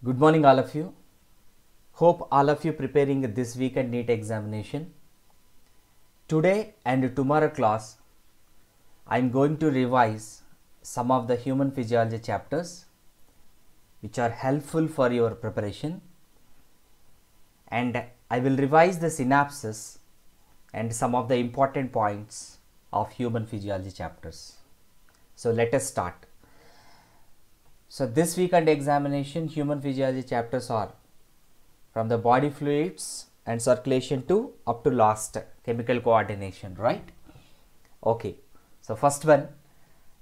Good morning, all of you. Hope all of you preparing this weekend NEET examination. Today and tomorrow class, I am going to revise some of the human physiology chapters which are helpful for your preparation, and I will revise the synapses and some of the important points of human physiology chapters. So let us start. So this weekend examination human physiology chapters are from the body fluids and circulation to up to last chemical coordination, right? Okay, so first one,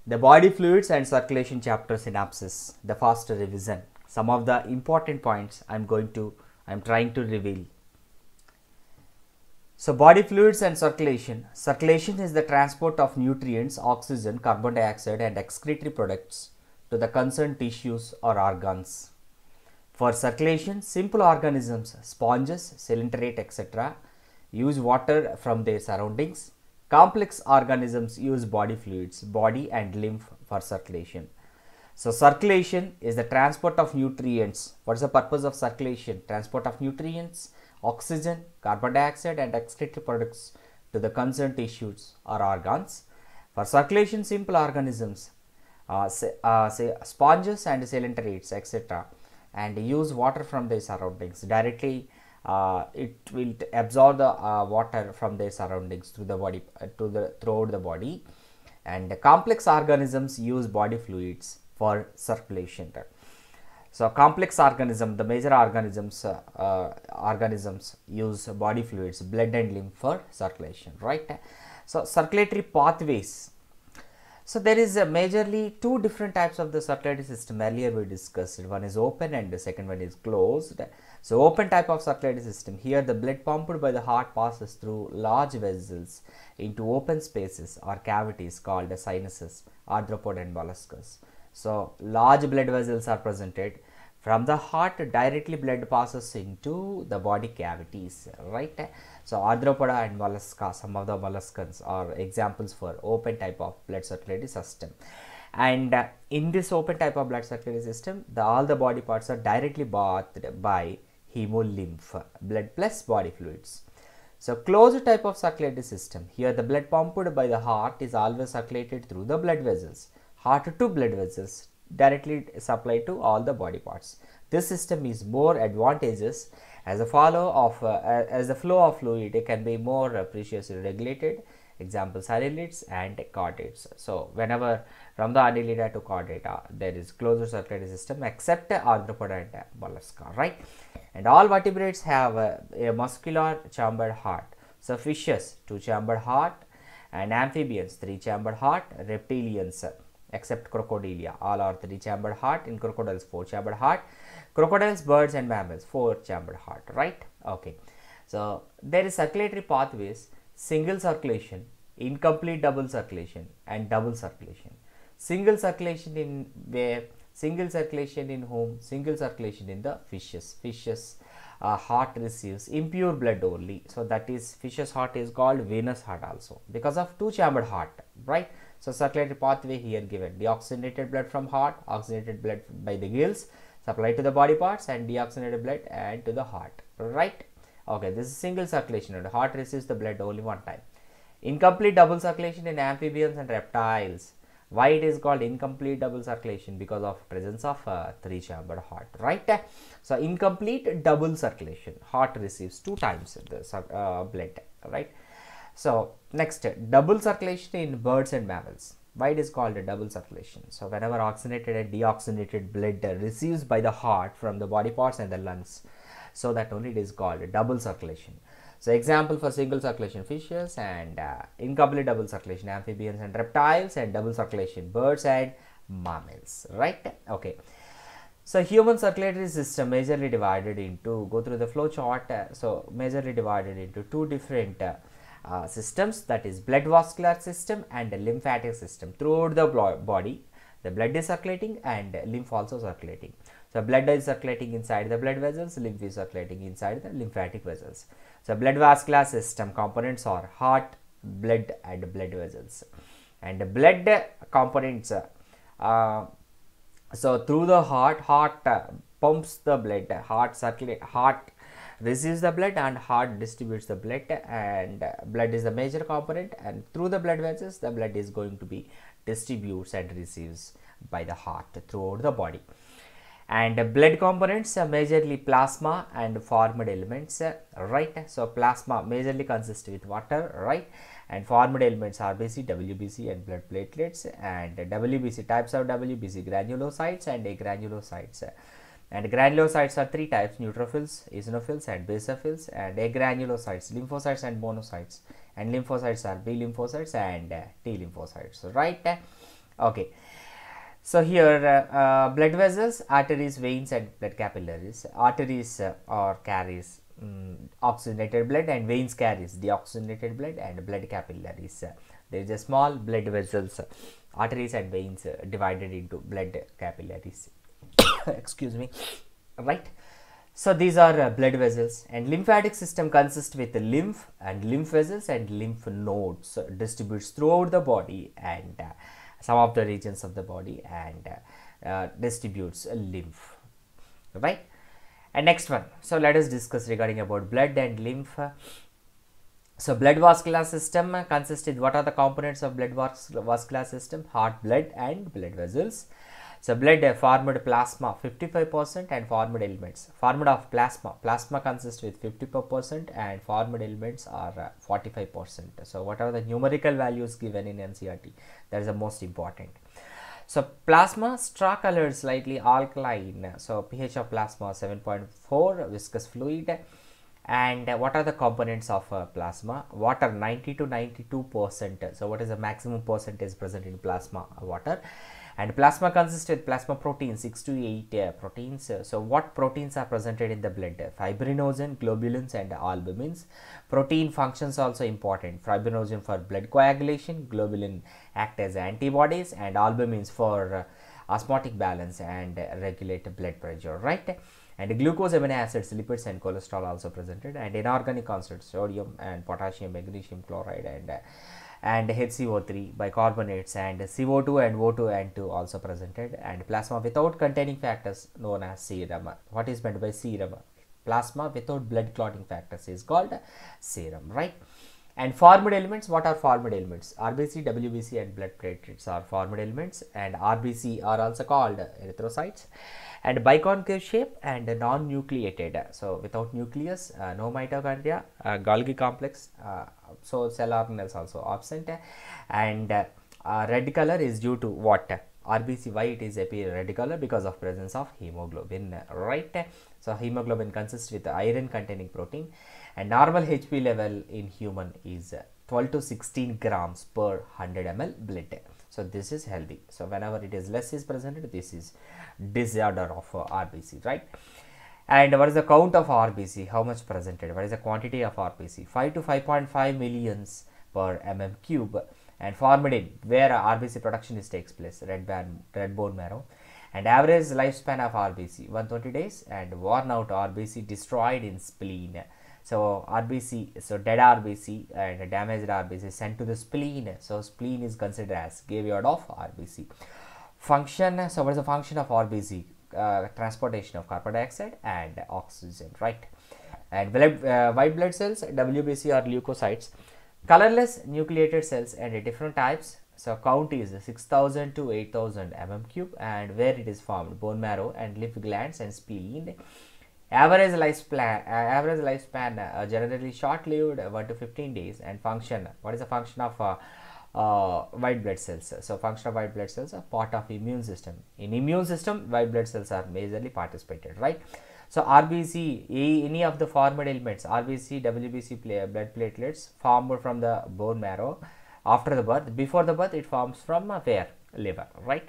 the body fluids and circulation chapter synopsis, the fast revision. Some of the important points I'm trying to reveal. So body fluids and circulation. Circulation is the transport of nutrients, oxygen, carbon dioxide and excretory products to the concerned tissues or organs. For circulation, simple organisms, sponges, coelenterate, etc. use water from their surroundings. Complex organisms use body fluids, body and lymph for circulation. So circulation is the transport of nutrients. What is the purpose of circulation? Transport of nutrients, oxygen, carbon dioxide and excretory products to the concerned tissues or organs. For circulation, simple organisms, say sponges and coelenterates, etc. and use water from their surroundings directly. It will absorb the water from their surroundings through the body throughout the body, and complex organisms use body fluids for circulation. So complex organism, the major organisms use body fluids, blood and lymph for circulation, right? So circulatory pathways. So there is majorly two different types of the circulatory system. Earlier we discussed, one is open and the second one is closed. So open type of circulatory system, here the blood pumped by the heart passes through large vessels into open spaces or cavities called sinuses, arthropod and molluscus. So large blood vessels are presented. From the heart directly blood passes into the body cavities, right? So arthropoda and mollusca, some of the molluscans are examples for open type of blood circulatory system. And in this open type of blood circulatory system, all the body parts are directly bathed by hemolymph, blood plus body fluids. So closed type of circulatory system, here the blood pumped by the heart is always circulated through the blood vessels. Heart to blood vessels directly supplied to all the body parts. This system is more advantageous as the flow of fluid can be more preciously regulated. Examples annelids and chordates. So whenever from the annelida to chordata there is closed circulatory system except arthropoda and mollusca, right? And all vertebrates have a muscular chambered heart. So fishes 2-chambered heart, and amphibians 3-chambered heart, reptilians except crocodilia all are 3-chambered heart, in crocodiles 4-chambered heart, crocodiles, birds and mammals 4-chambered heart, right? Okay, so there is circulatory pathways: single circulation, incomplete double circulation and double circulation. Single circulation in where? Single circulation in whom? Single circulation in the fishes. Heart receives impure blood only, so that is fish's heart is called venous heart also because of 2-chambered heart, right? So circulatory pathway here given: deoxygenated blood from heart, oxygenated blood by the gills supplied to the body parts, and deoxygenated blood and to the heart, right? Okay, this is single circulation and the heart receives the blood only one time. Incomplete double circulation in amphibians and reptiles. Why it is called incomplete double circulation? Because of presence of 3-chambered heart, right? So incomplete double circulation, heart receives 2 times the blood, right? So next, double circulation in birds and mammals. Why it is called a double circulation? So whenever oxygenated and deoxygenated blood receives by the heart from the body parts and the lungs, so that only it is called a double circulation. So example for single circulation fishes, and incomplete double circulation amphibians and reptiles, and double circulation birds and mammals, right? Okay. So human circulatory system majorly divided into, go through the flow chart, so majorly divided into 2 different systems, that is blood vascular system and lymphatic system. Throughout the body the blood is circulating and lymph also circulating. So blood is circulating inside the blood vessels, lymph is circulating inside the lymphatic vessels. So blood vascular system components are heart, blood and blood vessels. And blood components, so through the heart pumps the blood, heart receives the blood and heart distributes the blood, and blood is the major component, and through the blood vessels the blood is going to be distributes and receives by the heart throughout the body. And blood components are majorly plasma and formed elements, right? So plasma majorly consists with water, right? And formed elements RBC, WBC and blood platelets. And WBC, types of WBC, granulocytes and agranulocytes. And granulocytes are three types: neutrophils, eosinophils and basophils. And agranulocytes, lymphocytes and monocytes. And lymphocytes are B lymphocytes and T lymphocytes, right? Okay. So here blood vessels, arteries, veins and blood capillaries. Arteries or carries oxygenated blood, and veins carries deoxygenated blood, and blood capillaries. There is a small blood vessels, arteries and veins divided into blood capillaries. Excuse me, right? So these are blood vessels. And lymphatic system consists with lymph and lymph vessels and lymph nodes, distributes throughout the body and some of the regions of the body, and distributes lymph, right? And next one, so let us discuss regarding about blood and lymph. So blood vascular system consisted, what are the components of blood vascular system? Heart, blood and blood vessels. So blood formed plasma 55% and formed elements. Formed of plasma consists with 54% and formed elements are 45%. So what are the numerical values given in NCERT? That is the most important. So plasma straw colored, slightly alkaline. So pH of plasma 7.4, viscous fluid. And what are the components of plasma? Water 90 to 92%. So what is the maximum percentage present in plasma? Water. And plasma consists with plasma proteins, 6 to 8 proteins. So what proteins are presented in the blood? Fibrinogen, globulins and albumins. Protein functions also important. Fibrinogen for blood coagulation, globulin act as antibodies, and albumins for osmotic balance and regulate blood pressure, right? And glucose, amino acids, lipids and cholesterol also presented, and inorganic constituents, sodium and potassium, magnesium chloride and HCO3, bicarbonates, and CO2 and O2 and 2 also presented. And plasma without containing factors known as serum. What is meant by serum? Plasma without blood clotting factors is called serum, right? And formed elements, what are formed elements? RBC, WBC and blood platelets are formed elements, and RBC are also called erythrocytes. And biconcave shape and non-nucleated, so without nucleus, no mitochondria, Golgi complex, so cell organelles also absent. And red color is due to what? RBC, why it is appear red color? Because of presence of hemoglobin, right? So hemoglobin consists with iron containing protein, and normal HP level in human is 12 to 16 grams per 100 ml blood. So this is healthy. So whenever it is less is presented, this is disorder of RBC, right? And what is the count of RBC? How much presented? What is the quantity of RBC? 5 to 5.5 millions per mm cube. And formed in where RBC production takes place, red bone marrow. And average lifespan of RBC 120 days, and worn out RBC destroyed in spleen. So RBC, so dead RBC and damaged RBC sent to the spleen. So spleen is considered as graveyard of RBC. Function, so what is the function of RBC? Transportation of carbon dioxide and oxygen, right? And white blood cells, WBC are leukocytes. Colorless nucleated cells and different types. So count is 6000 to 8000 mm cube, and where it is formed? Bone marrow and lymph glands and spleen. Average lifespan generally short-lived, 1 to 15 days. And function, what is the function of white blood cells? So function of white blood cells are part of immune system. In immune system, white blood cells are majorly participated, right? So RBC, any of the formed elements, RBC, WBC blood platelets formed from the bone marrow after the birth. Before the birth, it forms from where? Liver, right?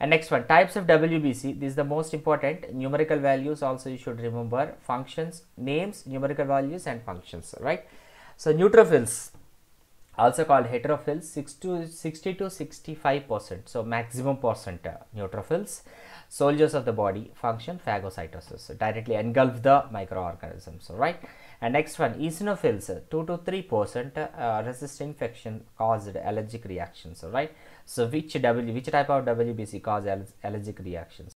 And next one, types of WBC. This is the most important. Numerical values also you should remember. Functions, names, numerical values and functions, right? So neutrophils, also called heterophils, 60 to 65%. So maximum percent neutrophils. Soldiers of the body, function phagocytosis, directly engulf the microorganisms, right? And next one, eosinophils, 2 to 3% resist infection caused allergic reactions, right? So which type of WBC cause allergic reactions?